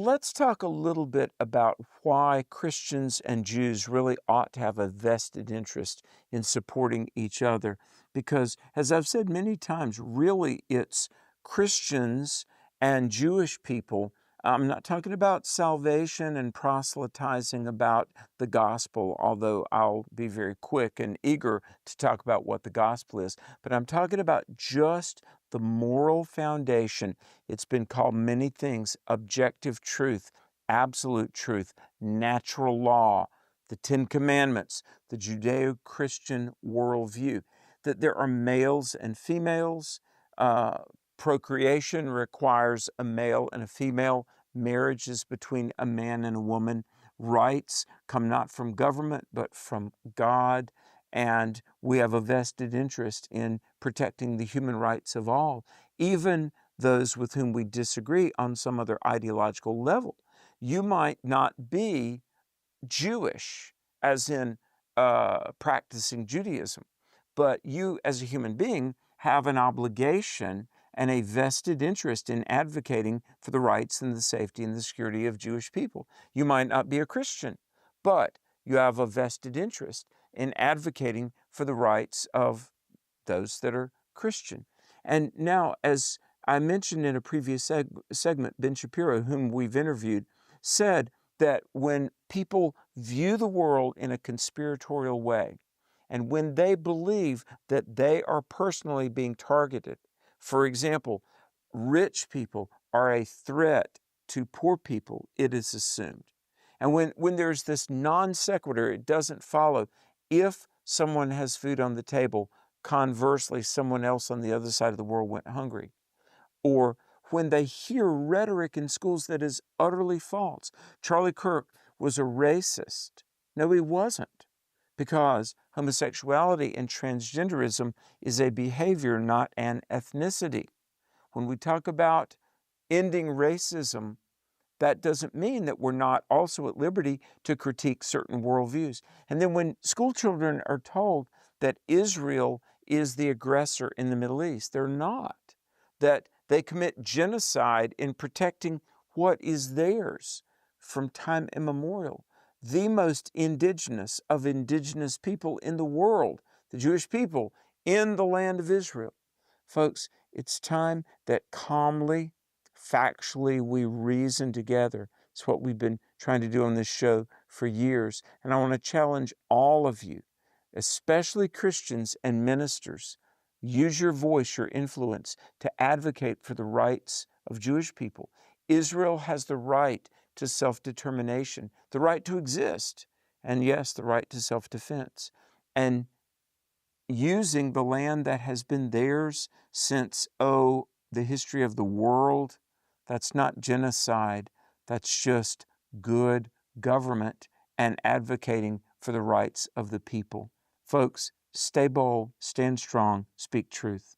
Let's talk a little bit about why Christians and Jews really ought to have a vested interest in supporting each other. Because, as I've said many times, really it's Christians and Jewish people. I'm not talking about salvation and proselytizing about the gospel, although I'll be very quick and eager to talk about what the gospel is. But I'm talking about just the moral foundation. It's been called many things: objective truth, absolute truth, natural law, the Ten Commandments, the Judeo-Christian worldview, that there are males and females. Procreation requires a male and a female. Marriage is between a man and a woman. Rights come not from government, but from God. And we have a vested interest in protecting the human rights of all, even those with whom we disagree on some other ideological level. You might not be Jewish, as in practicing Judaism, but you as a human being have an obligation and a vested interest in advocating for the rights and the safety and the security of Jewish people. You might not be a Christian, but you have a vested interest in advocating for the rights of those that are Christian. And now, as I mentioned in a previous segment, Ben Shapiro, whom we've interviewed, said that when people view the world in a conspiratorial way, and when they believe that they are personally being targeted, for example, rich people are a threat to poor people, it is assumed. And when there's this non sequitur, it doesn't follow. If someone has food on the table, conversely, someone else on the other side of the world went hungry. Or when they hear rhetoric in schools that is utterly false. Charlie Kirk was a racist. No, he wasn't, because homosexuality and transgenderism is a behavior, not an ethnicity. When we talk about ending racism, that doesn't mean that we're not also at liberty to critique certain worldviews. And then when school children are told that Israel is the aggressor in the Middle East, they're not. That they commit genocide in protecting what is theirs from time immemorial. The most indigenous of indigenous people in the world, the Jewish people in the land of Israel. Folks, it's time that calmly, factually, we reason together. It's what we've been trying to do on this show for years. And I want to challenge all of you, especially Christians and ministers. Use your voice, your influence, to advocate for the rights of Jewish people. Israel has the right to self-determination, the right to exist, and yes, the right to self-defense. And using the land that has been theirs since, the history of the world, that's not genocide. That's just good government and advocating for the rights of the people. Folks, stay bold, stand strong, speak truth.